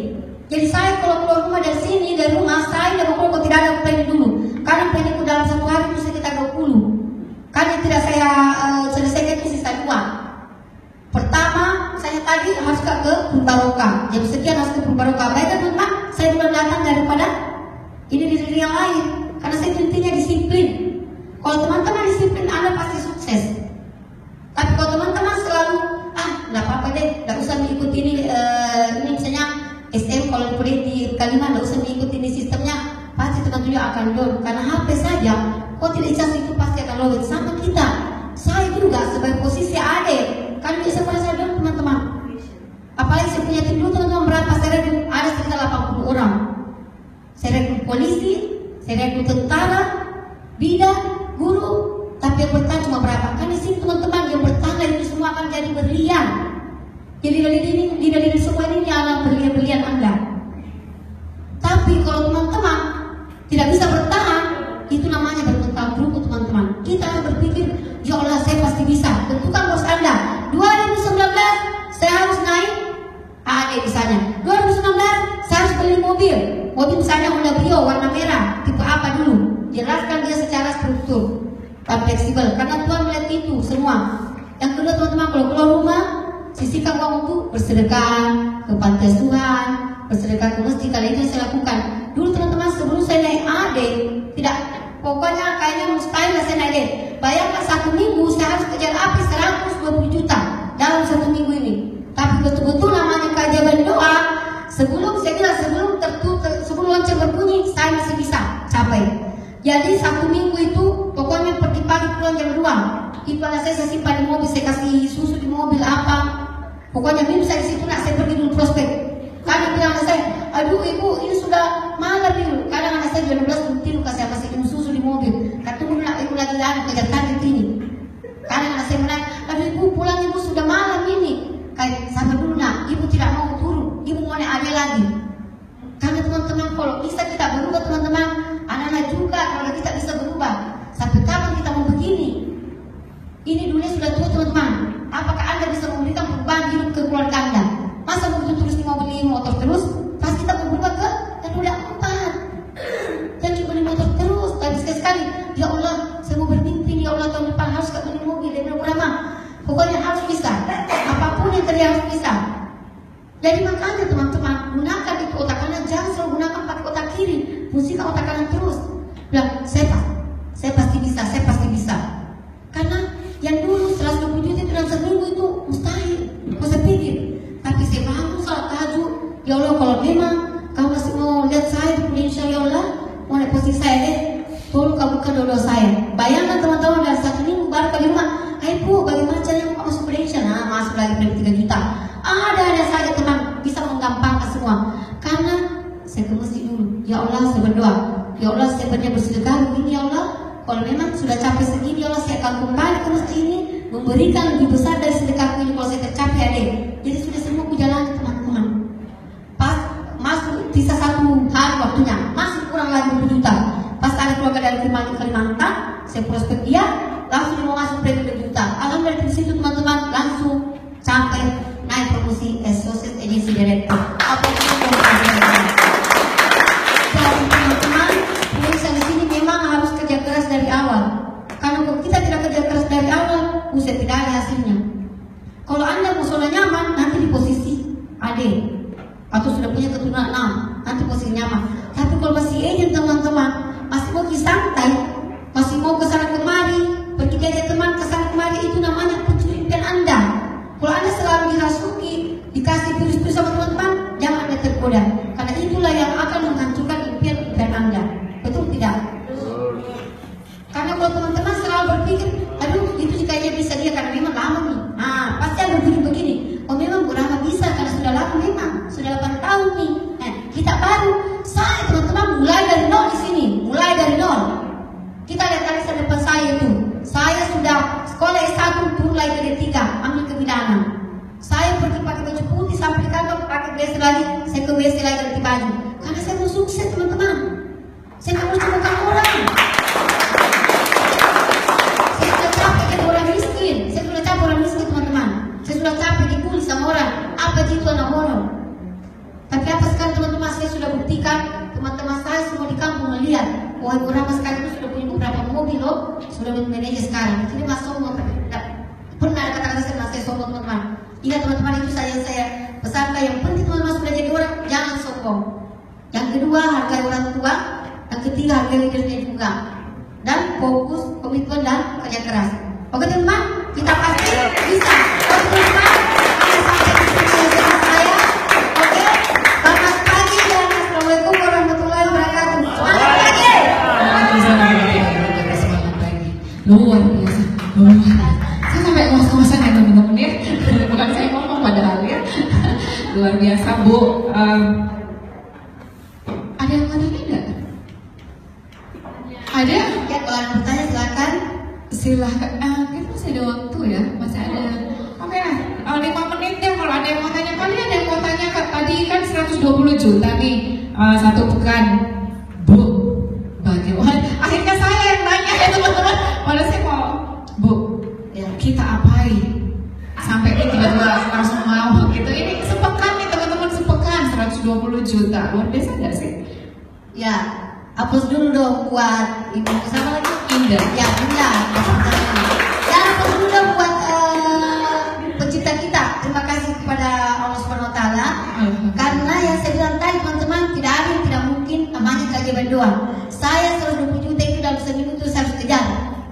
Jadi saya kalau keluar rumah dari sini dari rumah saya kalau tidak ada planning Purbalokah, jam sekian harus ke Purbalokah. Baiklah teman-teman, saya duluan datang daripada ini diri yang lain, karena saya intinya disiplin. Kalau teman-teman disiplin, Anda pasti sukses. Tapi kalau teman-teman selalu nggak apa-apa deh, nggak usah mengikuti ini misalnya SM kalau di Kalimantan, nggak usah mengikuti ini sistemnya, pasti teman-teman akan down. Karena HP saja, kalau tidak ijazah itu pasti akan login. Sama kita, saya juga sebagai posisi adik, kan bisa merasa down teman-teman. Apalagi saya punya tim dulu teman-teman, berapa saya rekrut, ada sekitar 80 orang. Saya rekrut polisi, saya rekrut tentara, bidan, guru, tapi yang bertahan cuma berapa? Kan di sini teman-teman yang bertahan itu semua akan jadi berlian. Jadi dari semua ini adalah berlian-berlian Anda. Tapi kalau teman-teman tidak bisa bertahan, itu namanya berputar berubah teman-teman. Kita harus berpikir, ya Allah saya pasti bisa. Tentukan bos Anda. 2019 saya harus naik misalnya. 2019 saya harus beli mobil. Mobil misalnya Honda Brio warna merah, tipe apa dulu? Jelaskan dia secara struktur dan fleksibel, karena Tuhan melihat itu semua. Yang kedua teman-teman, kalau keluar rumah, sisihkan uang untuk bersedekah ke panti asuhan, bersedekah ke masjid. Kali itu saya lakukan. Dulu teman-teman sebelum saya naik AD, tidak, pokoknya kayaknya mustahil saya naik AD. Bayangkan 1 minggu saya harus kejar api 120 juta dalam 1 minggu ini. Tapi betul-betul namanya keajaiban doa. Sebelum lonceng berbunyi, saya masih bisa capai. Jadi 1 minggu itu pokoknya pergi pagi pulang jam 2. Ipala saya simpan di mobil, saya kasih susu di mobil apa. Pokoknya minggu saya di situ saya pergi dulu prospek. Karena bilang anak saya, aduh ibu ini sudah malam ibu. Kadang anak saya 12 belum tidur, kasih minum susu di mobil. Kata ibu lagi kejar target ini. Kadang anak saya menang, aduh ibu pulang ibu sudah malam ini. Kayak sampai dulu nak, ibu tidak mau turun, ibu mau naik aja lagi. Karena teman-teman kalau bisa kita berubah teman-teman, anak-anak juga kalau kita bisa berubah. Sampai kapan kita mau begini? Ini dunia sudah tua teman-teman. Apakah Anda bisa memberikan perubahan hidup ke keluarga Anda? Masa begitu terus mau beli motor terus? Pas kita mau berubah ke yang udah 4. Jangan cuma beli motor terus. Tapi sekali-sekali, ya Allah, saya mau bermimpi, ya Allah tahun depan harus gak beli mobil dan berapa. Pokoknya harus bisa. Apapun yang terjadi harus bisa. Jadi makanya teman-teman, gunakan itu otak kanan, jangan selalu gunakan pakai otak kiri. Fungsikan otak kanan terus. Bilang, saya pasti bisa, saya pasti bisa. Karena yang dulu 120 juta itu dalam seminggu itu mustahil. Saya pikir. Tapi saya bangun salat tahajud. Ya Allah, kalau memang kamu masih mau lihat saya di Indonesia, ya Allah, mau lihat posisi saya deh, tolong kabulkan doa saya. Bayangkan teman-teman dalam 1 minggu baru kali rumah. Bu, bagaimana caranya kamu masuk Indonesia? Nah, masuk lagi dari 3 juta. Ada saja teman bisa menggampangkan semua. Karena saya ke masjid dulu. Ya Allah, saya berdoa. Ya Allah, saya banyak bersedekah begini ya Allah. Kalau memang sudah capai segini, ya Allah, saya akan kembali ke masjid ini memberikan lebih besar dari sedekahku ini kalau saya tercapai adik. Jadi sudah semua kujalani teman-teman. Pas masuk bisa 1 hari waktunya, masih kurang lagi 20 juta. Pas ada keluarga dari Kalimantan, saya prospek dia, langsung mau masuk premium juta. Alhamdulillah dari situ teman-teman langsung sampai naik promosi Associate Agency Director. Apa itu teman-teman? Jadi teman-teman, pemirsa di sini memang harus kerja keras dari awal. Karena kalau kita tidak kerja keras dari awal, tidak ada hasilnya. Kalau Anda musola nyaman, nanti di posisi AD atau sudah punya keturunan 6, nanti posisi nyaman. Tapi kalau masih agent teman-teman, masih mau santai, masih mau kesana kemari, pergi diajak teman kesana kemari, itu namanya pencuri impian Anda. Kalau Anda selalu dirasuki, dikasih virus-virus sama teman-teman, jangan Anda tergoda. Karena itulah yang akan menghancurkan impian Anda. Betul tidak? Karena kalau teman-teman selalu berpikir, aduh itu kayaknya bisa dia karena memang lama nih. Nah, pasti Anda berpikir begini, oh memang lama bisa karena sudah lama memang, sudah 8 tahun nih. Kita baru, saya teman-teman mulai dari nol di sini, mulai dari nol. Kita lihat tadi depan saya itu, saya sudah sekolah S1 mulai ke D3, ambil kebidanan. Saya pergi pakai baju putih sampai di kantor, pakai WC lagi, saya ke WC lagi ganti baju. Karena saya mau sukses teman-teman. Saya mau cuma orang. Saya sudah capek jadi orang miskin. Saya sudah capek orang miskin teman-teman. Saya sudah capek dibully sama orang. Apa itu anak bodoh? Tapi apa sekarang teman-teman, saya sudah buktikan. Teman-teman saya semua di kampung melihat, wah beberapa sekarang itu sudah punya beberapa mobil loh, sudah menjadi manajer sekarang. Jadi mas sombong, tapi tidak pernah ada kata-kata saya sombong teman-teman. Ingat teman-teman, itu saya pesankan yang penting teman-teman sudah jadi orang, jangan sombong. Yang kedua, hargai orang tua. Yang ketiga, hargai leadernya juga. Dan fokus, komitmen dan kerja keras. Oke teman, kita pasti bisa. Oke teman, sampai di sini dengan saya. Oke, selamat pagi ya. Assalamualaikum warahmatullahi wabarakatuh. Selamat pagi. Semangat pagi. Luar biasa. Saya sampai ngos-ngosan ya teman-teman ya. Bukan saya ngomong padahal ya. Luar biasa Bu. Ada yang mau tanya enggak? Ada? Ya, kalau ada bertanya silakan. Silahkan. Kita masih ada waktu ya. Masih ada. Oke, 5 menit ya kalau ada yang mau tanya. Kalian ada yang mau tanya tadi kan 120 juta nih satu pekan. Bu, bagaimana? Akhirnya saya yang nanya ya teman-teman. Padahal saya mau, Bu, ya, kita apain? Sampai ini tiba-tiba langsung mau gitu. Ini sepekan nih teman-teman, sepekan 120 juta. Luar biasa nggak sih? Ya, hapus dulu dong buat ibu sama lagi. Indah. Ya, Indah. Ya, hapus dulu dong buat pencipta kita. Terima kasih kepada Allah Subhanahu Wa Taala. Karena yang saya bilang tadi teman-teman, tidak ada yang tidak mungkin namanya keajaiban doa. Saya 120 juta itu dalam seminggu itu saya harus kejar.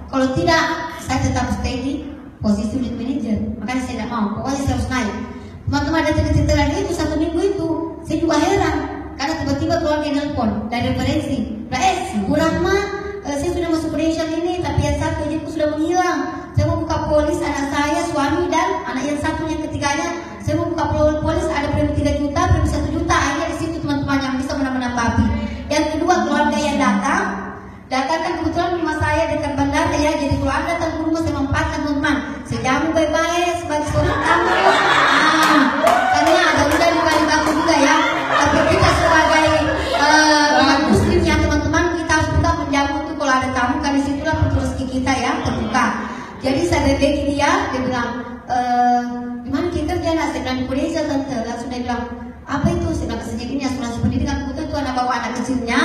Kalau tidak, saya tetap stay di posisi unit manager. Makanya saya tidak mau. Pokoknya saya harus naik. Teman-teman ada cerita lagi itu 1 minggu itu, saya juga heran. Karena tiba-tiba keluar dia nelpon dari referensi. Kurang mah, saya sudah masuk credential ini, tapi yang satu aja sudah menghilang. Saya mau buka polis anak saya, suami dan anak yang satu yang ketiganya. Saya mau buka polis ada premi 3 juta, premi 1 juta. Akhirnya di situ teman-teman yang bisa menambah api. Yang kedua keluarga yang datang kan kebetulan rumah saya dekat bandara ya, jadi kalau anda datang ke rumah saya mempatkan teman-teman. Saya jamu baik-baik sebagai seorang tamu. Karena ada udah di balik aku juga ya. Tapi kita sebagai umat muslim ya teman-teman, kita harus juga menjamu tuh kalau ada tamu, karena disitulah rezeki kita ya terbuka. Jadi saya berbagi dia bilang, gimana kita kerja? Saya bilang di Indonesia tante. Langsung dia bilang, apa itu? Saya bilang kesejadinya asuransi pendidikan. Kebetulan itu anak bawa anak kecilnya,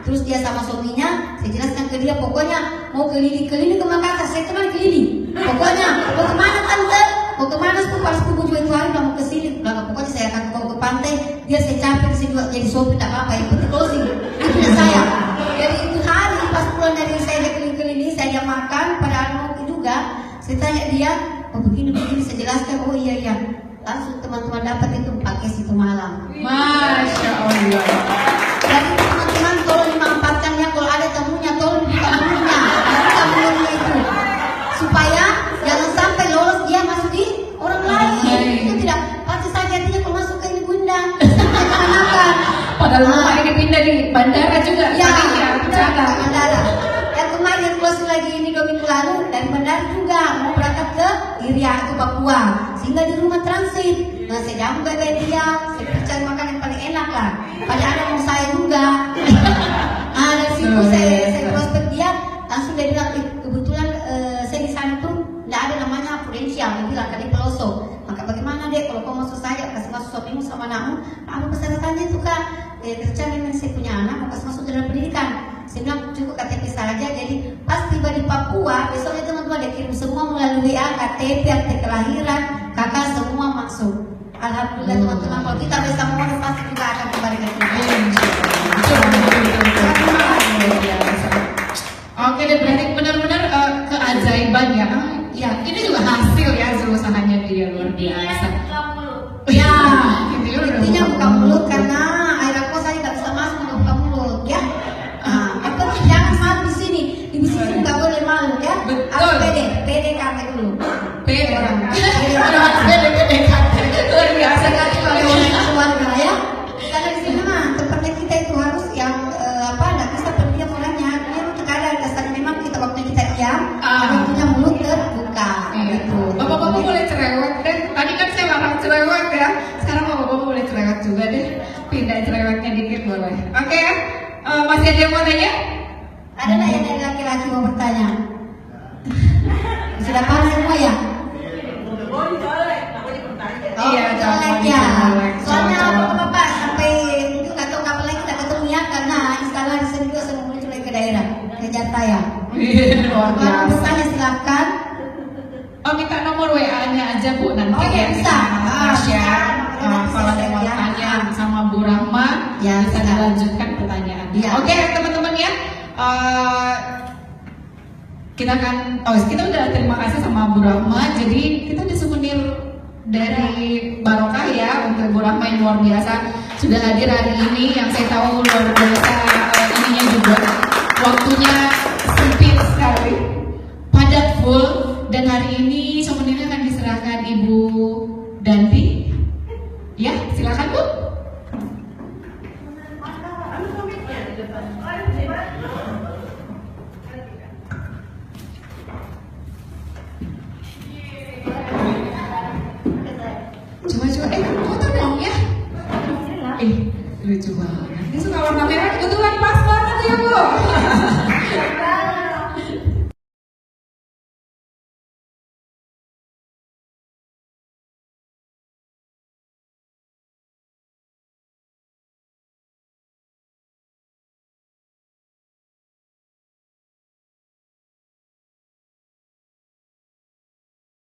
terus dia sama suaminya. Saya jelaskan ke dia, pokoknya mau keliling ke Makassar. Saya teman keliling. Pokoknya mau kemana tante? Mau kemana tuh? Pas kubu jual itu hari mau ke sini. Pokoknya saya akan bawa ke pantai. Dia saya capek, saya juga jadi sopir tak apa-apa. Yang penting closing. Itu saya. Jadi itu hari pas pulang dari saya keliling-keliling, saya makan pada anak juga. Saya tanya dia, oh begini saya jelaskan. Oh iya. Langsung teman-teman dapat itu pakai situ malam. Masya Allah. Jadi teman-teman tolong dimanfaatkannya, kalau ada tamunya tolong buka mulutnya, buka mulutnya itu supaya jangan sampai lolos dia masuk di orang lain. Itu tidak pasti sakitnya kalau masuk ke ini bunda. Kenapa? Padahal rumah ini pindah di bandara juga. Ya, pindah ke bandara. Yang kemarin closing lagi ini 2 minggu lalu dari bandara juga mau berangkat ke Irian ke Papua, sehingga di rumah transit. Nah saya jamu bebek dia, saya cari makanan yang paling enak lah. Pada ada mau saya juga. Dari situ saya prospek dia, langsung dia bilang kebetulan saya di sana tuh tidak ada namanya prudensial, dia bilang tadi pelosok. Maka bagaimana deh kalau kau masuk saja kasih masuk suamimu sama anakmu, apa persyaratannya tuh kak? Kerja memang saya punya anak mau kasih masuk dalam pendidikan. Saya bilang cukup KTP saja. Jadi pas tiba di Papua, besoknya teman-teman dia kirim semua melalui WA, KTP, akte kelahiran, kakak semua masuk. Alhamdulillah teman-teman, kalau kita bisa mohon pasti juga akan kembali ke kita. Oke deh, berarti benar-benar keajaiban ya. Ya, ini juga hasil ya hasil usahanya dia luar biasa. Ya, intinya buka mulut karena air aku saya nggak bisa masuk untuk buka mulut ya. Apa jangan malu di sini, di sini nggak boleh malu ya. Harus pede kata dulu. Pede orang. Pede kata. Luar biasa kan kalau keluarga ya. Karena di sini mah tempatnya kita itu harus yang nggak bisa pendiam orangnya. Dia terkadang dasarnya memang kita waktu kita diam, waktunya mulut terbuka. Gitu. Bapak-bapak boleh cerewet deh. Tadi kan saya larang cerewet ya. Sekarang bapak-bapak boleh cerewet juga deh. Pindah cerewetnya dikit boleh. Oke. Masih ada yang mau tanya? Ada nggak yang dari laki-laki mau bertanya? Sudah paham semua ya? Iya, colek ya. Soalnya bapak-bapak sampai itu nggak tahu kapan lagi kita ketemu ya, karena instalasi saya juga saya mau muncul ke daerah ke Jataya. Luar Kalau biasa. bertanya silakan. Minta nomor WA-nya aja Bu nanti. Oh ya bisa. Mas ya. Kalau ada yang mau tanya sama Bu Rahma, Ya, bisa silakan. dilanjutkan pertanyaannya. Ya. Oke teman-teman ya, kita udah terima kasih sama Bu Rahma. Jadi kita ada souvenir dari Barokah ya untuk Bu Rahma yang luar biasa sudah hadir hari ini, yang saya tahu luar biasa ininya juga waktunya sempit sekali, padat full, dan hari ini souvenirnya akan diserahkan Ibu Danti. Ya, silakan Bu. Coba, foto dong ya. Lucu banget. Dia suka warna merah, kebetulan pas banget ya Bu.